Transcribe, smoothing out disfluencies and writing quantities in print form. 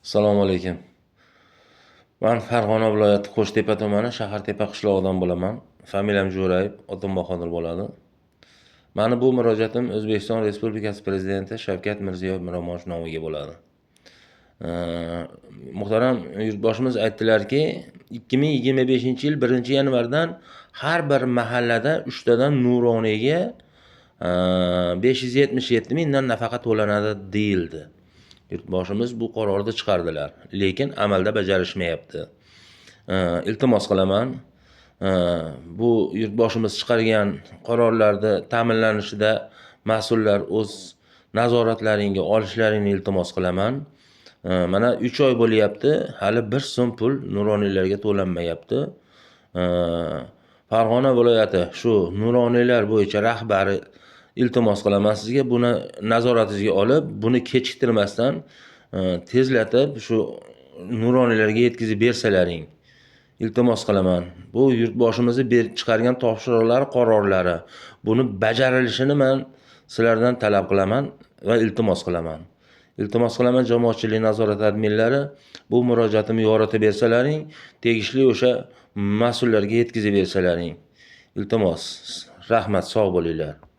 Assalomu alaykum. Men Farg'ona viloyati Qo'shtepa tumani Shahartepa qishlog'idan bo'laman. Familiyam Jo'rayev, otim Bahodir bo'ladi. Mani bu murojaatim O'zbekiston Respublikasi Prezidenti Shavkat Mirziyoyev Miromonovich nomiga bo'ladi. Muhtaram yurtboshimiz aytdilarki, 2025-yil 1-yanvardan har bir mahallada 3 tadan nuroniyga 577 mingdan nafaqa to'lanadi deyildi. Yurtboshimiz bu qarorni chiqardilar, lekin amalda bajarishmayapti. Iltimos qilaman, bu yurtboshimiz chiqargan qarorlarni ta'minlanishida mas'ullar o'z nazoratlaringga olishlaringni iltimos qilaman. Mana 3 oy bo'lyapti, hali 1 so'm pul nuroniylarga to'lanmayapti. Farg'ona viloyati shu nuroniylar bo'yicha rahbari iltimos qilaman sizga, buni nazoratingizga olib, buni kechiktirmasdan tezlatib shu nuroniylarga yetkazib bersalaring. Iltimos qilaman. Bu yurtboshimizni chiqargan topshiriqlar, qarorlari, buni bajarilishini men sizlardan talab qilaman va iltimos qilaman. Iltimos qilaman, jamoatchilik nazorat adminlari bu murojaatimni yoritib bersalaring, tegishli o'sha mas'ullarga yetkazib bersalaring. Iltimos. Rahmat, sog' bo'linglar.